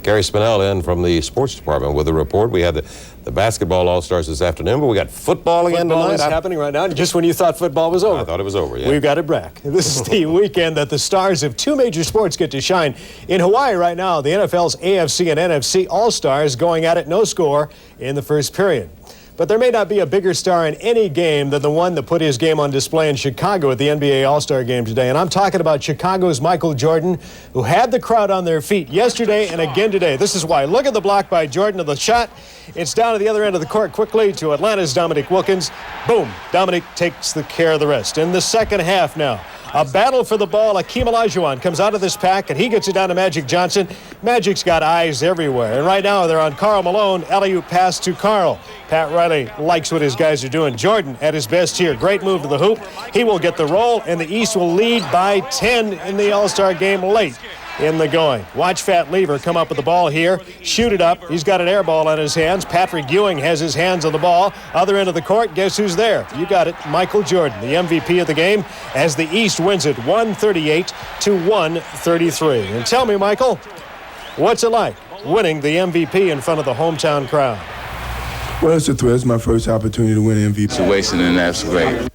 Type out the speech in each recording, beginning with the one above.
Gary Spinnell in from the sports department with a report. We had the basketball All-Stars this afternoon, but we got football again tonight. Football is happening right now, just when you thought football was over. I thought it was over, yeah. We've got it back. This is the weekend that the stars of two major sports get to shine. In Hawaii right now, the NFL's AFC and NFC All-Stars going at it, no score in the first period. But there may not be a bigger star in any game than the one that put his game on display in Chicago at the NBA All-Star Game today. And I'm talking about Chicago's Michael Jordan, who had the crowd on their feet yesterday and again today. This is why. Look at the block by Jordan of the shot. It's down to the other end of the court quickly to Atlanta's Dominique Wilkins. Boom. Dominique takes the care of the rest. In the second half now, a battle for the ball. Akeem Olajuwon comes out of this pack, and he gets it down to Magic Johnson. Magic's got eyes everywhere. And right now, they're on Karl Malone. Alley-oop pass to Karl. Pat Riley likes what his guys are doing. Jordan at his best here. Great move to the hoop. He will get the roll, and the East will lead by 10 in the All-Star game late in the going. Watch Fat Lever come up with the ball here. Shoot it up. He's got an air ball on his hands. Patrick Ewing has his hands on the ball. Other end of the court, guess who's there? You got it, Michael Jordan, the MVP of the game, as the East wins it 138 to 133. And tell me, Michael, what's it like winning the MVP in front of the hometown crowd? Well, it's a thrill. It's my first opportunity to win MVP. Situation, and that's great.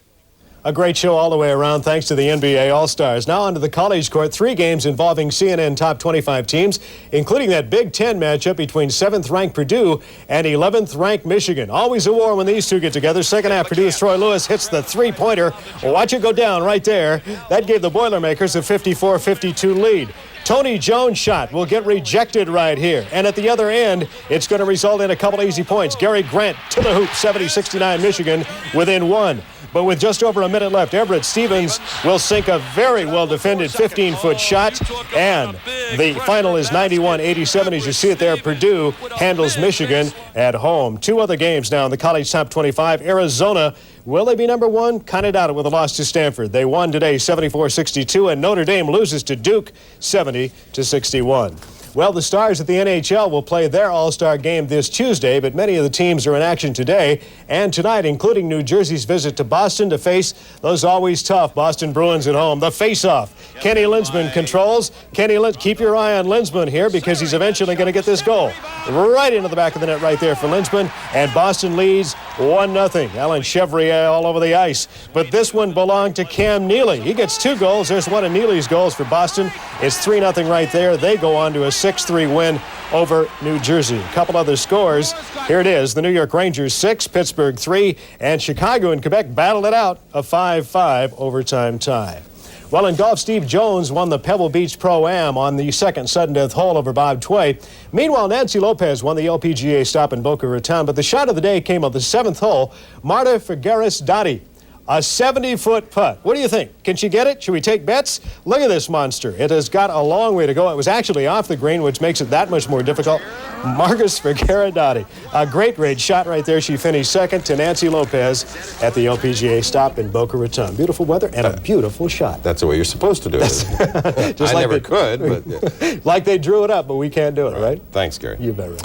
A great show all the way around thanks to the NBA All-Stars. Now onto the college court. 3 games involving CNN top 25 teams, including that Big Ten matchup between 7th-ranked Purdue and 11th-ranked Michigan. Always a war when these two get together. Second half, Purdue's Troy Lewis hits the three-pointer. Watch it go down right there. That gave the Boilermakers a 54-52 lead. Tony Jones' shot will get rejected right here. And at the other end, it's going to result in a couple easy points. Gary Grant to the hoop, 70-69 Michigan within 1. But with just over a minute left, Everett Stevens will sink a very well-defended 15-foot shot. And the final is 91-87. As you see it there, Purdue handles Michigan at home. 2 other games now in the college top 25. Arizona, will they be number 1? Kind of doubt it with a loss to Stanford. They won today 74-62, and Notre Dame loses to Duke 70-61. Well, the stars at the NHL will play their All-Star game this Tuesday, but many of the teams are in action today and tonight, including New Jersey's visit to Boston to face those always tough Boston Bruins at home. The face-off. Kenny Linsman controls. Keep your eye on Linsman here because he's eventually going to get this goal. Right into the back of the net right there for Linsman, and Boston leads 1-0. Alan Chevrier all over the ice. But this one belonged to Cam Neely. He gets 2 goals. There's one of Neely's goals for Boston. It's 3-0 right there. They go on to a 6-3 win over New Jersey. A couple other scores. Here it is. The New York Rangers 6, Pittsburgh 3, and Chicago and Quebec battled it out, a 5-5 overtime tie. Well, in golf, Steve Jones won the Pebble Beach Pro-Am on the second sudden death hole over Bob Tway. Meanwhile, Nancy Lopez won the LPGA stop in Boca Raton, but the shot of the day came on the 7th hole. Marta Figueres-Dottie. A 70-foot putt. What do you think? Can she get it? Should we take bets? Look at this monster. It has got a long way to go. It was actually off the green, which makes it that much more difficult. Marcus Figueres-Dottie. A great shot right there. She finished second to Nancy Lopez at the LPGA stop in Boca Raton. Beautiful weather and a beautiful shot. That's the way you're supposed to do it. Just I like never could, but... Yeah. Like they drew it up, but we can't do it, right? Thanks, Gary. You bet, right.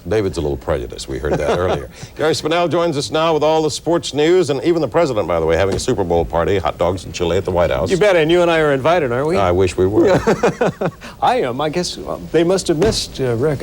David's a little prejudiced. We heard that earlier. Gary Spinnell joins us now with all the sports news, and even the president, by the way, having a Super Bowl party, hot dogs and chili at the White House. You bet, and you and I are invited, aren't we? I wish we were. I am. I guess they must have missed Rick.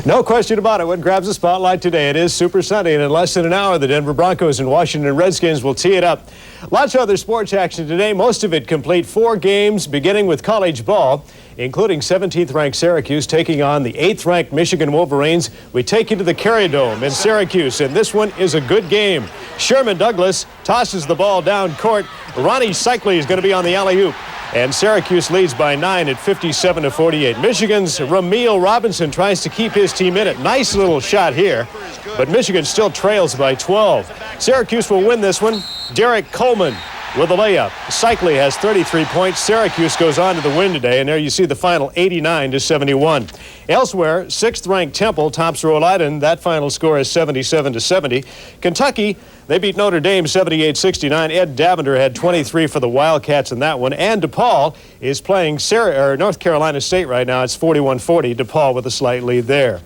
No question about it. What grabs the spotlight today? It is Super Sunday, and in less than an hour, the Denver Broncos and Washington Redskins will tee it up. Lots of other sports action today, most of it complete. 4 games, beginning with college ball, including 17th-ranked Syracuse taking on the 8th-ranked Michigan Wolverines. We take you to the Carrier Dome in Syracuse, and this one is a good game. Sherman Douglas tosses the ball down court. Ronnie Cycli is going to be on the alley-oop, and Syracuse leads by 9 at 57-48. Michigan's Ramil Robinson tries to keep his team in it. Nice little shot here, but Michigan still trails by 12. Syracuse will win this one. Derek Coleman with a layup. Cycli has 33 points. Syracuse goes on to the win today, and there you see the final 89-71. Elsewhere, 6th-ranked Temple tops Rhode Island. That final score is 77-70. Kentucky, they beat Notre Dame 78-69. Ed Davender had 23 for the Wildcats in that one. And DePaul is playing North Carolina State right now. It's 41-40. DePaul with a slight lead there.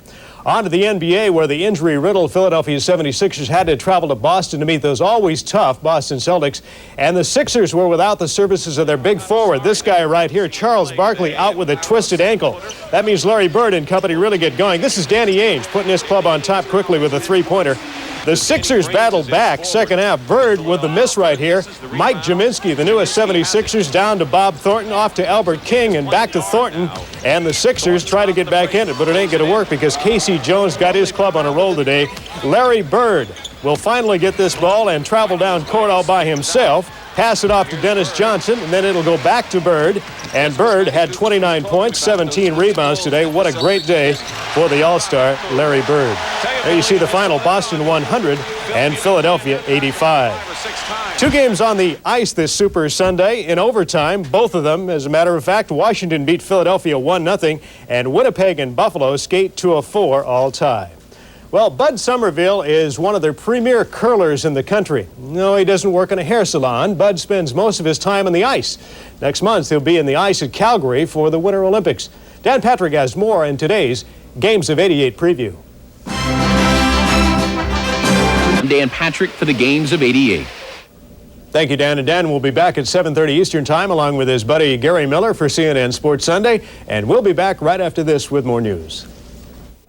On to the NBA, where the injury-riddled Philadelphia 76ers had to travel to Boston to meet those always tough Boston Celtics. And the Sixers were without the services of their big forward. This guy right here, Charles Barkley, out with a twisted ankle. That means Larry Bird and company really get going. This is Danny Ainge putting his club on top quickly with a three-pointer. The Sixers battled back second half. Bird with the miss right here. Mike Jaminski, the newest 76ers, down to Bob Thornton, off to Albert King, and back to Thornton. And the Sixers try to get back in it, but it ain't going to work because Casey Jones got his club on a roll today. Larry Bird will finally get this ball and travel down court all by himself. Pass it off to Dennis Johnson, and then it'll go back to Bird. And Bird had 29 points, 17 rebounds today. What a great day for the All-Star, Larry Bird. There you see the final, Boston 100 and Philadelphia 85. 2 games on the ice this Super Sunday in overtime. Both of them, as a matter of fact, Washington beat Philadelphia 1-0, and Winnipeg and Buffalo skate 2-4 all tie. Well, Bud Somerville is one of the premier curlers in the country. No, he doesn't work in a hair salon. Bud spends most of his time on the ice. Next month, he'll be in the ice at Calgary for the Winter Olympics. Dan Patrick has more in today's Games of '88 preview. I'm Dan Patrick for the Games of '88. Thank you, Dan. And Dan will be back at 7:30 Eastern Time along with his buddy Gary Miller for CNN Sports Sunday. And we'll be back right after this with more news.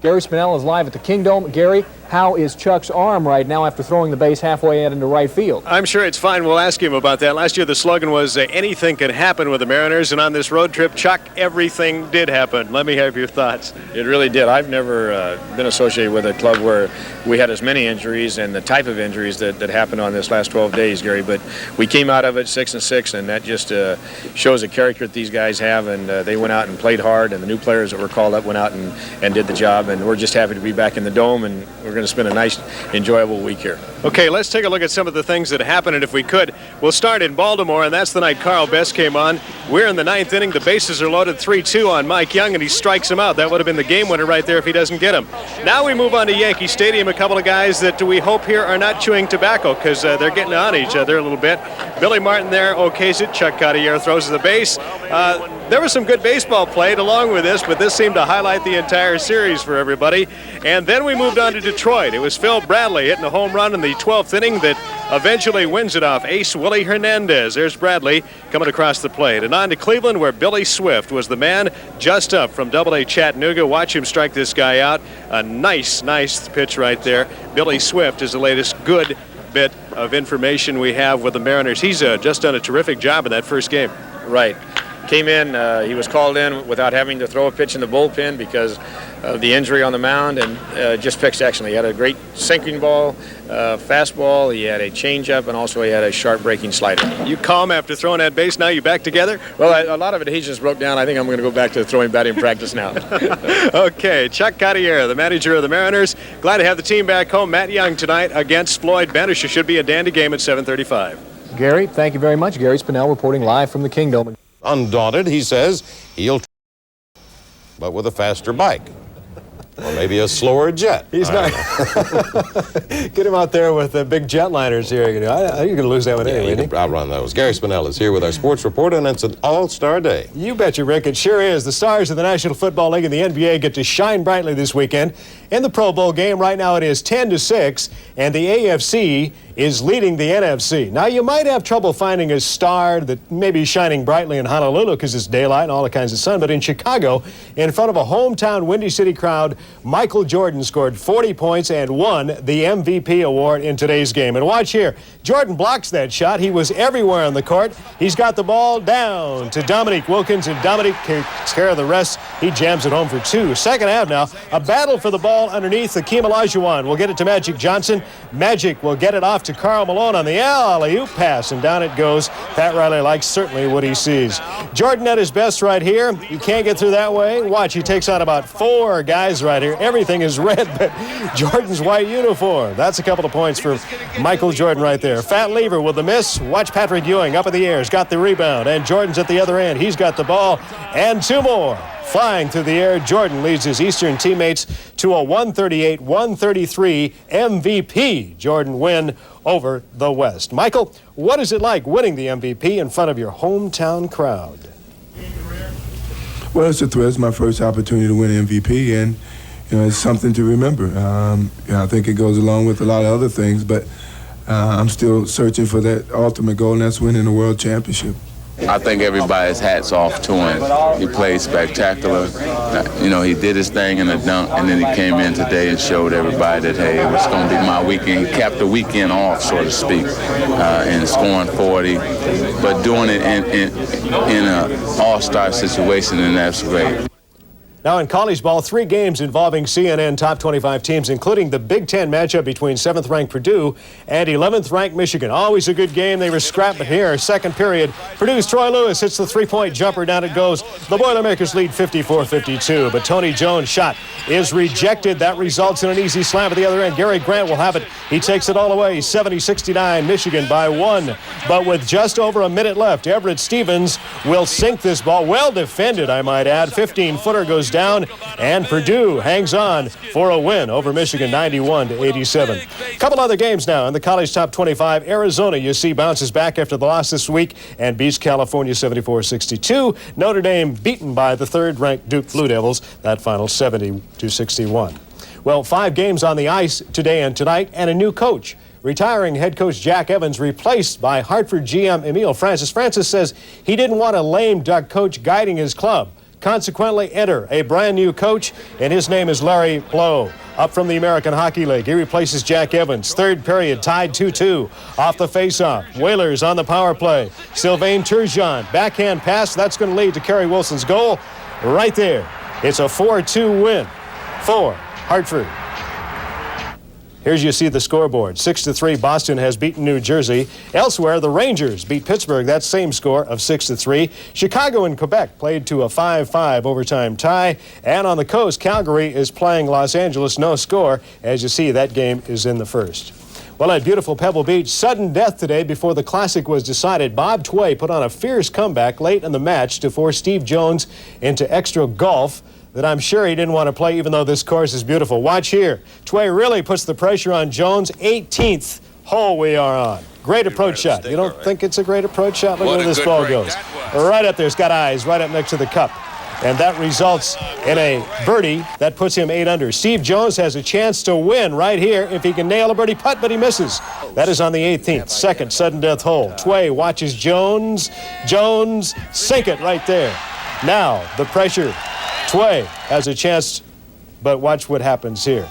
Gary Spinnell is live at the Kingdome. Gary, how is Chuck's arm right now after throwing the base halfway out into right field? I'm sure it's fine. We'll ask him about that. Last year the slogan was anything can happen with the Mariners, and on this road trip, Chuck, everything did happen. Let me have your thoughts. It really did. I've never been associated with a club where we had as many injuries and the type of injuries that happened on this last 12 days, Gary. But we came out of it 6-6, and that just shows the character that these guys have, and they went out and played hard, and the new players that were called up went out and did the job, and we're just happy to be back in the Dome, and we're going to spend a nice, enjoyable week here. Okay, let's take a look at some of the things that happened, and if we could, we'll start in Baltimore, and that's the night Carl Best came on. We're in the 9th inning. The bases are loaded 3-2 on Mike Young, and he strikes him out. That would have been the game winner right there if he doesn't get him. Now we move on to Yankee Stadium. A couple of guys that we hope here are not chewing tobacco because they're getting on each other a little bit. Billy Martin there okays it. Chuck Cottier throws to the base. There was some good baseball played along with this, but this seemed to highlight the entire series for everybody. And then we moved on to Detroit. It was Phil Bradley hitting a home run in the 12th inning that eventually wins it off ace Willie Hernandez. There's Bradley coming across the plate. And on to Cleveland, where Billy Swift was the man just up from Double-A Chattanooga. Watch him strike this guy out. A nice pitch right there. Billy Swift is the latest good bit of information we have with the Mariners. He's just done a terrific job in that first game. Right. Came in, he was called in without having to throw a pitch in the bullpen because of the injury on the mound, and just pitched excellently. He had a great sinking ball, fastball, he had a changeup, and also he had a sharp breaking slider. You calm after throwing that base, now you back together? Well, a lot of adhesions broke down. I think I'm going to go back to throwing batting practice now. Okay, Chuck Cottier, the manager of the Mariners. Glad to have the team back home. Matt Young tonight against Floyd Benish. It should be a dandy game at 7:35. Gary, thank you very much. Gary Spinnell reporting live from the Kingdome. Undaunted, he says he'll, but with a faster bike. Or maybe a slower jet. He's not. Get him out there with the big jetliners here. You're going to lose that one anyway. You can outrun those. Gary Spinnell is here with our sports report, and it's an all-star day. You betcha, Rick. It sure is. The stars of the National Football League and the NBA get to shine brightly this weekend. In the Pro Bowl game, right now it is 10-6, and the AFC is leading the NFC. Now, you might have trouble finding a star that may be shining brightly in Honolulu because it's daylight and all the kinds of sun, but in Chicago, in front of a hometown Windy City crowd, Michael Jordan scored 40 points and won the MVP award in today's game. And watch here. Jordan blocks that shot. He was everywhere on the court. He's got the ball down to Dominique Wilkins, and Dominique takes care of the rest. He jams it home for 2. Second half now, a battle for the ball underneath. Hakeem Olajuwon will get it to Magic Johnson. Magic will get it off to Karl Malone on the alley-oop pass, and down it goes. Pat Riley likes certainly what he sees. Jordan at his best right here. You can't get through that way. Watch, he takes on about 4 guys right here. Everything is red, but Jordan's white uniform. That's a couple of points for Michael Jordan right there. Fat Lever with the miss. Watch Patrick Ewing up in the air. He's got the rebound, and Jordan's at the other end. He's got the ball, and 2 more. Flying through the air, Jordan leads his Eastern teammates to a 138-133 MVP Jordan win over the West. Michael, what is it like winning the MVP in front of your hometown crowd? Well, it's a thrill. It's my first opportunity to win MVP, and it's something to remember. I think it goes along with a lot of other things, but I'm still searching for that ultimate goal, and that's winning the World Championship. I think everybody's hats off to him. He played spectacular. He did his thing in the dunk, and then he came in today and showed everybody that, hey, it was going to be my weekend. He capped the weekend off, so to speak, and scoring 40, but doing it in an all-star situation, and that's great. Now in college ball, 3 games involving CNN top 25 teams, including the Big Ten matchup between 7th-ranked Purdue and 11th-ranked Michigan. Always a good game. They were scrapping here. Second period, Purdue's Troy Lewis hits the 3-point jumper. Down it goes. The Boilermakers lead 54-52, but Tony Jones' shot is rejected. That results in an easy slam at the other end. Gary Grant will have it. He takes it all away. 70-69, Michigan by 1. But with just over a minute left, Everett Stevens will sink this ball. Well defended, I might add. 15-footer goes down, and Purdue hangs on for a win over Michigan, 91-87. A couple other games now in the college top 25. Arizona, you see, bounces back after the loss this week and beats California 74-62. Notre Dame beaten by the 3rd-ranked Duke Blue Devils, that final 70-61. Well, 5 games on the ice today and tonight, and a new coach. Retiring head coach Jack Evans replaced by Hartford GM Emile Francis. Francis says he didn't want a lame duck coach guiding his club. Consequently, enter a brand new coach, and his name is Larry Blow. Up from the American Hockey League, he replaces Jack Evans. 3rd period, tied 2-2. Off the faceoff, Whalers on the power play. Sylvain Turgeon, backhand pass. That's going to lead to Kerry Wilson's goal right there. It's a 4-2 win for Hartford. Here's you see the scoreboard. 6-3, Boston has beaten New Jersey. Elsewhere, the Rangers beat Pittsburgh. That same score of 6-3. Chicago and Quebec played to a 5-5 overtime tie. And on the coast, Calgary is playing Los Angeles, no score. As you see, that game is in the first. Well, at beautiful Pebble Beach, sudden death today before the Classic was decided. Bob Tway put on a fierce comeback late in the match to force Steve Jones into extra golf that I'm sure he didn't want to play, even though this course is beautiful. Watch here. Tway really puts the pressure on Jones. 18th hole we are on. Great approach shot. You don't think it's a great approach shot? Look where this ball goes. Right up there. It's got eyes right up next to the cup. And that results in a birdie that puts him 8 under. Steve Jones has a chance to win right here if he can nail a birdie putt, but he misses. That is on the 18th, second sudden death hole. Tway watches Jones. Jones, sink it right there. Now the pressure. Tway has a chance, but watch what happens here.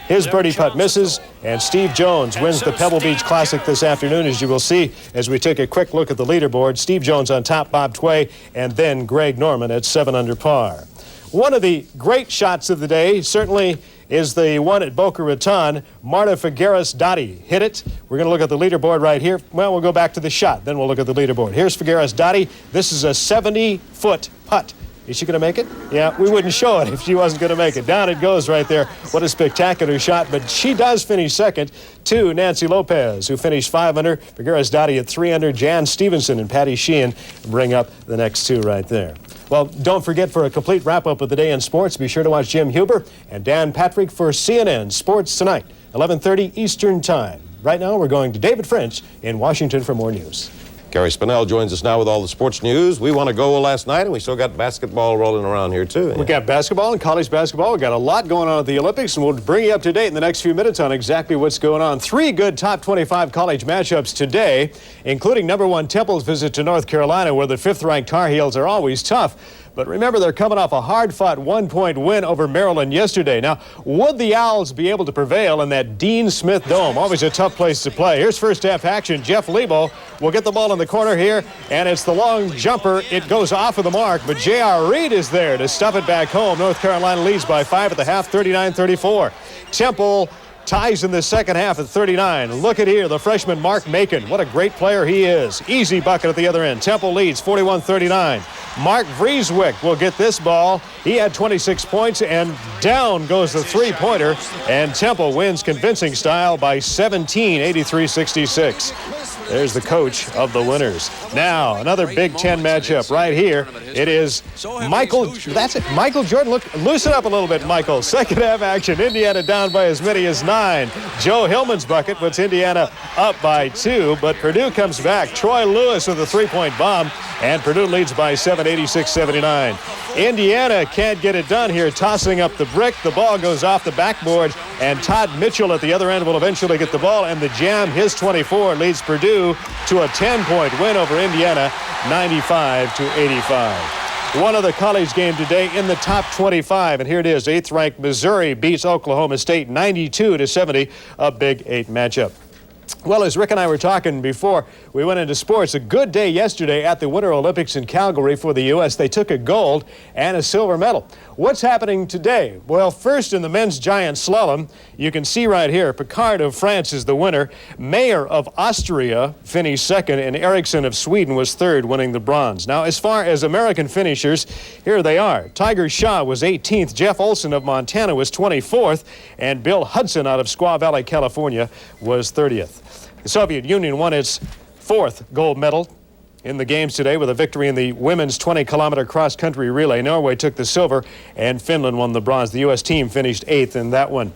His birdie putt misses, and Steve Jones wins the Pebble Beach Classic this afternoon, as you will see as we take a quick look at the leaderboard. Steve Jones on top, Bob Tway, and then Greg Norman at 7 under par. One of the great shots of the day certainly is the one at Boca Raton. Marta Figueres-Dottie hit it. We're going to look at the leaderboard right here. Well, we'll go back to the shot, then we'll look at the leaderboard. Here's Figueres-Dottie. This is a 70-foot putt. Is she going to make it? Yeah, we wouldn't show it if she wasn't going to make it. Down it goes right there. What a spectacular shot. But she does finish second to Nancy Lopez, who finished 5 under. Figueres-Dottie at 3 under. Jan Stevenson and Patty Sheehan bring up the next 2 right there. Well, don't forget, for a complete wrap-up of the day in sports, be sure to watch Jim Huber and Dan Patrick for CNN Sports tonight, 11:30 Eastern Time. Right now, we're going to David French in Washington for more news. Gary Spinnell joins us now with all the sports news. We won a goal last night, and we still got basketball rolling around here, too. We got basketball and college basketball. We got a lot going on at the Olympics, and we'll bring you up to date in the next few minutes on exactly what's going on. 3 good top 25 college matchups today, including #1 Temple's visit to North Carolina, where the 5th-ranked Tar Heels are always tough. But remember, they're coming off a hard-fought 1-point win over Maryland yesterday. Now, would the Owls be able to prevail in that Dean Smith Dome? Always a tough place to play. Here's first-half action. Jeff Lebo will get the ball in the corner here, and it's the long jumper. It goes off of the mark, but J.R. Reed is there to stuff it back home. North Carolina leads by 5 at the half, 39-34. Temple ties in the second half at 39. Look at here, the freshman Mark Macon. What a great player he is. Easy bucket at the other end. Temple leads 41-39. Mark Vrieswijk will get this ball. He had 26 points, and down goes the three-pointer, and Temple wins convincing style by 17, 83-66. There's the coach of the winners. Now, another Big Ten matchup right here. It is Michael, that's it, Michael Jordan. Look, loosen up a little bit, Michael. Second half action, Indiana down by as many as 9. Joe Hillman's bucket puts Indiana up by 2, but Purdue comes back. Troy Lewis with a three-point bomb, and Purdue leads by 7, 86-79. Indiana can't get it done here, tossing up the brick. The ball goes off the backboard, and Todd Mitchell at the other end will eventually get the ball, and the jam, his 24, leads Purdue to a 10-point win over Indiana, 95-85. One other college game today in the top 25, and here it is. 8th-ranked Missouri beats Oklahoma State 92-70, a Big 8 matchup. Well, as Rick and I were talking before we went into sports, a good day yesterday at the Winter Olympics in Calgary for the U.S. They took a gold and a silver medal. What's happening today? Well, first in the men's giant slalom, you can see right here, Picard of France is the winner. Mayer of Austria finished second, and Eriksson of Sweden was third, winning the bronze. Now, as far as American finishers, here they are. Tiger Shaw was 18th, Jeff Olson of Montana was 24th, and Bill Hudson out of Squaw Valley, California was 30th. The Soviet Union won its 4th gold medal in the games today with a victory in the women's 20-kilometer cross-country relay. Norway took the silver, and Finland won the bronze. The U.S. team finished 8th in that one.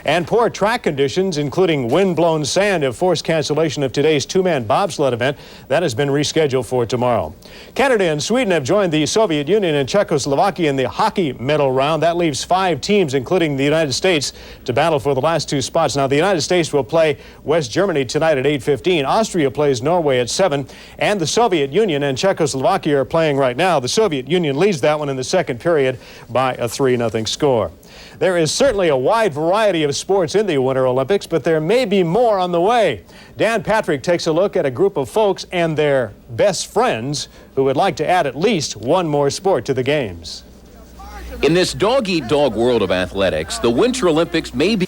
And poor track conditions, including wind-blown sand, have forced cancellation of today's two-man bobsled event. That has been rescheduled for tomorrow. Canada and Sweden have joined the Soviet Union and Czechoslovakia in the hockey medal round. That leaves 5 teams, including the United States, to battle for the last 2 spots. Now, the United States will play West Germany tonight at 8:15. Austria plays Norway at 7. And the Soviet Union and Czechoslovakia are playing right now. The Soviet Union leads that one in the second period by a 3-0 score. There is certainly a wide variety of sports in the Winter Olympics, but there may be more on the way. Dan Patrick takes a look at a group of folks and their best friends who would like to add at least one more sport to the Games. In this dog-eat-dog world of athletics, the Winter Olympics may be...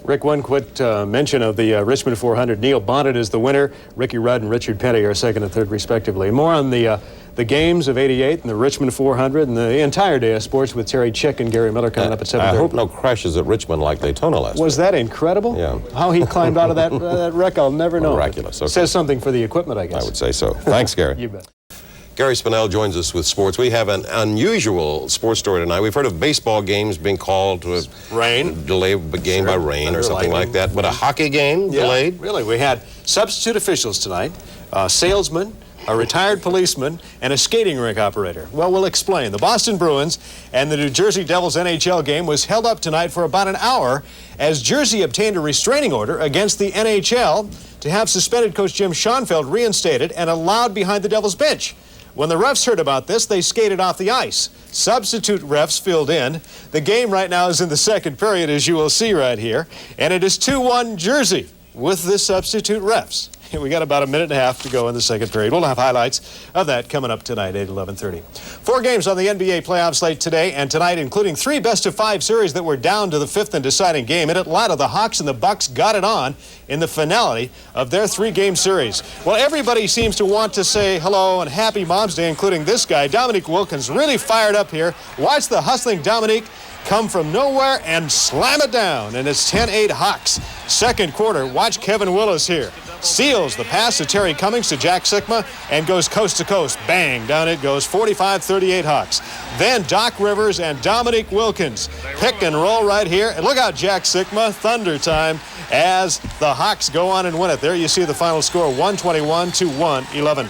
Rick, one quick mention of the Richmond 400. Neil Bonnet is the winner. Ricky Rudd and Richard Petty are second and third, respectively. More on the games of '88 and the Richmond 400 and the entire day of sports with Terry Chick and Gary Miller coming up at 7:30. I hope no crashes at Richmond like Daytona last week. Was that incredible? Yeah. How he climbed out of that wreck, I'll never know. Miraculous. Okay. Says something for the equipment, I guess. I would say so. Thanks, Gary. You bet. Gary Spinnell joins us with sports. We have an unusual sports story tonight. We've heard of baseball games being called to delay a game by rain or something like that. But a hockey game delayed? Really, we had substitute officials tonight, a salesman, a retired policeman, and a skating rink operator. Well, we'll explain. The Boston Bruins and the New Jersey Devils NHL game was held up tonight for about an hour as Jersey obtained a restraining order against the NHL to have suspended coach Jim Schoenfeld reinstated and allowed behind the Devils bench. When the refs heard about this, they skated off the ice. Substitute refs filled in. The game right now is in the second period, as you will see right here, and it is 2-1 Jersey with the substitute refs. We got about a minute and a half to go in the second period. We'll have highlights of that coming up tonight at 11:30. 4 games on the NBA playoff slate today and tonight, including 3 best-of-5 series that were down to the 5th and deciding game. In Atlanta, the Hawks and the Bucks got it on in the finale of their 3-game series. Well, everybody seems to want to say hello and happy Mom's Day, including this guy, Dominique Wilkins, really fired up here. Watch the hustling Dominique come from nowhere and slam it down, and it's 10-8 Hawks. Second quarter, watch Kevin Willis here. Steals the pass to Terry Cummings to Jack Sikma and goes coast to coast. Bang, down it goes, 45-38 Hawks. Then Doc Rivers and Dominique Wilkins pick and roll right here. And look out, Jack Sikma, thunder time as the Hawks go on and win it. There you see the final score, 121-111.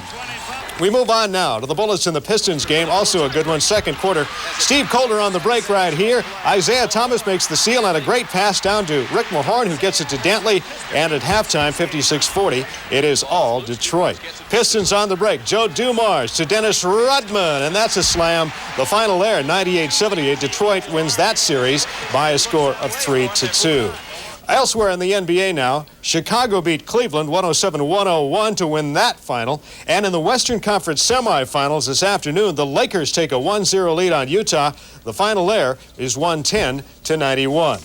We move on now to the Bullets and the Pistons game, also a good one, second quarter. Steve Calder on the break right here. Isaiah Thomas makes the seal and a great pass down to Rick Mahorn, who gets it to Dantley. And at halftime, 56-40, it is all Detroit. Pistons on the break. Joe Dumars to Dennis Rodman, and that's a slam. The final there, 98-78. Detroit wins that series by a score of 3-2. Elsewhere in the NBA now, Chicago beat Cleveland 107-101 to win that final. And in the Western Conference semifinals this afternoon, the Lakers take a 1-0 lead on Utah. The final there is 110-91.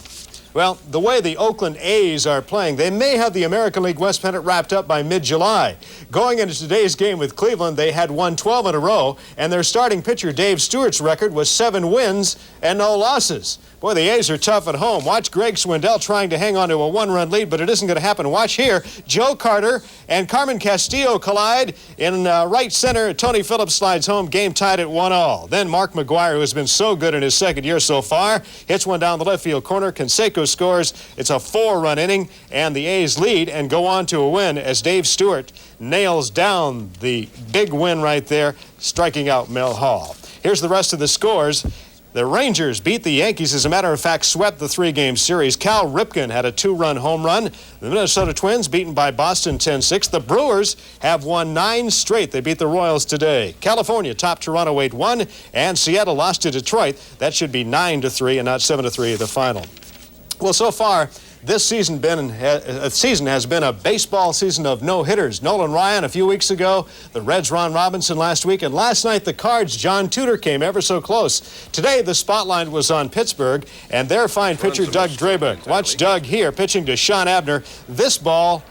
Well, the way the Oakland A's are playing, they may have the American League West pennant wrapped up by mid-July. Going into today's game with Cleveland, they had won 12 in a row, and their starting pitcher Dave Stewart's record was 7 wins and no losses. Boy, the A's are tough at home. Watch Greg Swindell trying to hang on to a 1-run lead, but it isn't going to happen. Watch here. Joe Carter and Carmen Castillo collide in right center. Tony Phillips slides home. Game tied at 1-all. Then Mark McGwire, who has been so good in his second year so far, hits one down the left field corner. Canseco scores. It's a 4-run inning, and the A's lead and go on to a win as Dave Stewart nails down the big win right there, striking out Mel Hall. Here's the rest of the scores. The Rangers beat the Yankees, as a matter of fact, swept the 3-game series. Cal Ripken had a 2-run home run. The Minnesota Twins beaten by Boston 10-6. The Brewers have won 9 straight. They beat the Royals today. California topped Toronto 8-1, and Seattle lost to Detroit. That should be 9-3 and not 7-3 the final. Well, so far, this season has been a baseball season of no-hitters. Nolan Ryan a few weeks ago, the Reds' Ron Robinson last week, and last night the Cards' John Tudor came ever so close. Today the spotlight was on Pittsburgh and their fine pitcher Doug Drabek. Watch Doug here pitching to Sean Abner. This ball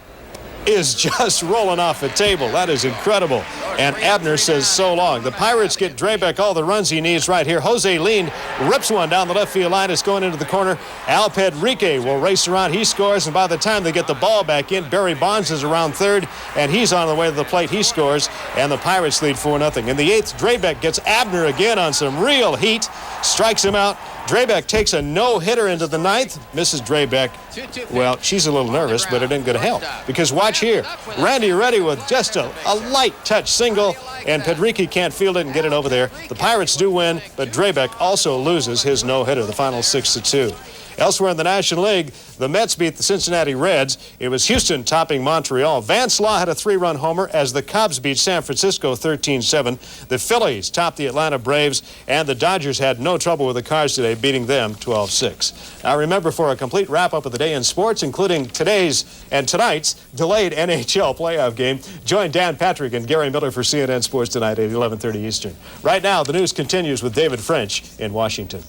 is just rolling off the table. That is incredible. And Abner says so long. The Pirates get Drabek all the runs he needs right here. Jose Lean rips one down the left field line. It's going into the corner. Al Pedrique will race around. He scores, and by the time they get the ball back in, Barry Bonds is around third, and he's on the way to the plate. He scores, and the Pirates lead 4-0. In the 8th, Drabek gets Abner again on some real heat, strikes him out. Drabek takes a no-hitter into the 9th. Mrs. Drabek, well, she's a little nervous, but it ain't going to help. Because watch here. Randy Reddy with just a light touch single, and Pedrique can't field it and get it over there. The Pirates do win, but Drabek also loses his no-hitter, the final 6-2. Elsewhere in the National League, the Mets beat the Cincinnati Reds. It was Houston topping Montreal. Vance Law had a 3-run homer as the Cubs beat San Francisco 13-7. The Phillies topped the Atlanta Braves, and the Dodgers had no trouble with the Cards today, beating them 12-6. Now remember, for a complete wrap-up of the day in sports, including today's and tonight's delayed NHL playoff game, join Dan Patrick and Gary Miller for CNN Sports tonight at 11:30 Eastern. Right now, the news continues with David French in Washington.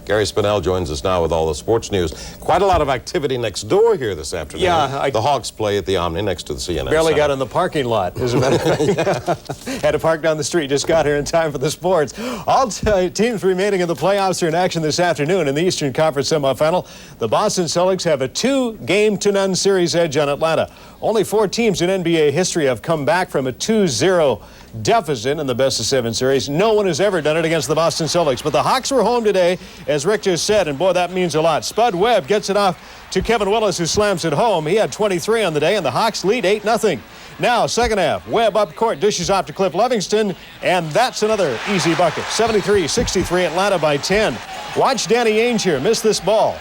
Gary Spinnell joins us now with all the sports news. Quite a lot of activity next door here this afternoon. Yeah, the Hawks play at the Omni next to the CNN Barely Center. got in the parking lot, as a matter of fact. Had to park down the street. Just got here in time for the sports. All teams remaining in the playoffs are in action this afternoon in the Eastern Conference semifinal. The Boston Celtics have a 2-game-to-none series edge on Atlanta. Only 4 teams in NBA history have come back from a 2-0 deficit in the best-of-7 series. No one has ever done it against the Boston Celtics. But the Hawks were home today, as Rick just said, and boy, that means a lot. Spud Webb gets it off to Kevin Willis, who slams it home. He had 23 on the day, and the Hawks lead 8-0. Now, second half, Webb up court, dishes off to Cliff Livingston, and that's another easy bucket. 73-63, Atlanta by 10. Watch Danny Ainge here miss this ball.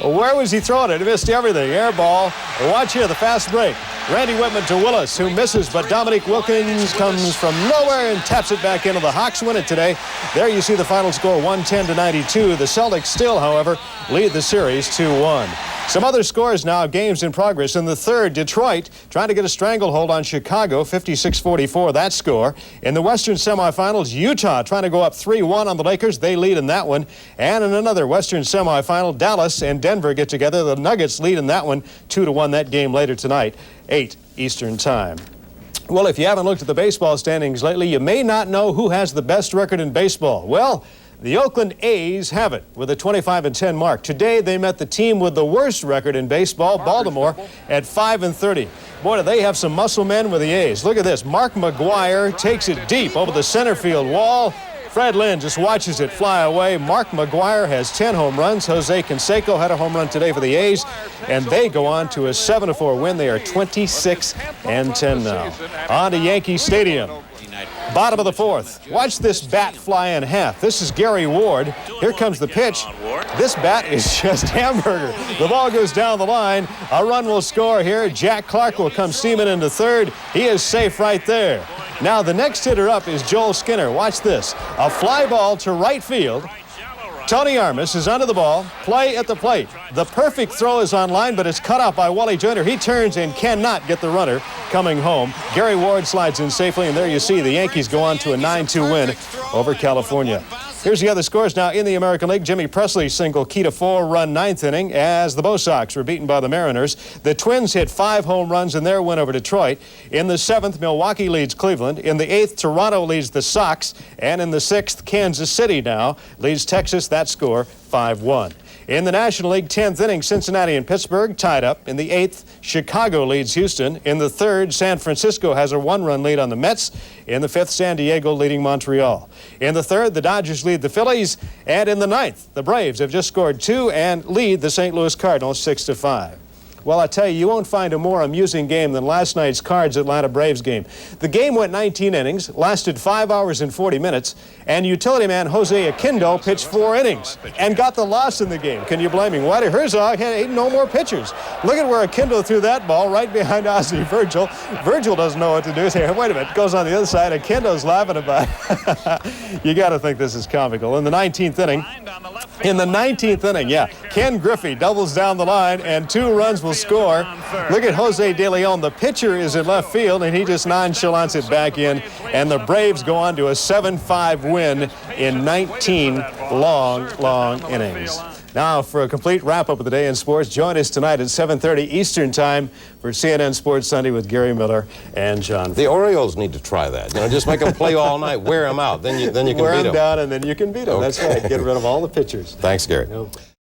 Where was he throwing it? He missed everything. Air ball. Watch here, the fast break. Randy Whitman to Willis, who misses, but Dominique Wilkins comes from nowhere and taps it back into. The Hawks win it today. There you see the final score, 110-92. The Celtics still, however, lead the series 2-1. Some other scores now, games in progress. In the third, Detroit trying to get a stranglehold on Chicago, 56-44, that score. In the Western semifinals, Utah trying to go up 3-1 on the Lakers. They lead in that one. And in another Western semifinal, Dallas and Denver get together. The Nuggets lead in that one, 2-1, that game later tonight, 8 Eastern time. Well, if you haven't looked at the baseball standings lately, you may not know who has the best record in baseball. Well, the Oakland A's have it with a 25-10 mark. Today, they met the team with the worst record in baseball, Baltimore, at 5-30. Boy, do they have some muscle men with the A's. Look at this. Mark McGwire takes it deep over the center field wall. Fred Lynn just watches it fly away. Mark McGwire has 10 home runs. Jose Canseco had a home run today for the A's, and they go on to a 7-4 win. They are 26-10 now. On to Yankee Stadium. Bottom of the 4th. Watch this bat fly in half. This is Gary Ward. Here comes the pitch. This bat is just hamburger. The ball goes down the line. A run will score here. Jack Clark will come steaming into third. He is safe right there. Now the next hitter up is Joel Skinner. Watch this. A fly ball to right field. Tony Armas is under the ball, play at the plate. The perfect throw is on line, but it's cut off by Wally Joyner. He turns and cannot get the runner coming home. Gary Ward slides in safely, and there you see the Yankees go on to a 9-2 win over California. Here's the other scores now in the American League. Jimmy Presley single key to 4-run ninth inning as the Bo Sox were beaten by the Mariners. The Twins hit 5 home runs in their win over Detroit. In the 7th, Milwaukee leads Cleveland. In the 8th, Toronto leads the Sox. And in the 6th, Kansas City now leads Texas. That score 5-1. In the National League 10th inning, Cincinnati and Pittsburgh tied up. In the 8th, Chicago leads Houston. In the 3rd, San Francisco has a 1-run lead on the Mets. In the 5th, San Diego leading Montreal. In the 3rd, the Dodgers lead the Phillies. And in the 9th, the Braves have just scored 2 and lead the St. Louis Cardinals 6-5. Well, I tell you, you won't find a more amusing game than last night's Cards-Atlanta Braves game. The game went 19 innings, lasted 5 hours and 40 minutes, and utility man Jose Aquindo pitched 4 innings and got the loss in the game. Can you blame him? Whitey Herzog had no more pitchers. Look at where Aquindo threw that ball right behind Ozzie Virgil. Virgil doesn't know what to do. Say, wait a minute, goes on the other side. Akindo's laughing about it. You got to think this is comical. In the 19th inning, yeah, Ken Griffey doubles down the line, and 2 runs will score. Look at Jose De Leon. The pitcher is in left field, and he just nonchalants it back in. And the Braves go on to a 7-5 win in 19 long innings. Now, for a complete wrap-up of the day in sports, join us tonight at 7:30 Eastern Time for CNN Sports Sunday with Gary Miller and John. The Orioles need to try that. You know, just make them play all night, wear them out, then you can beat them. Wear them down, and then you can beat them. Okay. That's right. Get rid of all the pitchers. Thanks, Gary. Nope.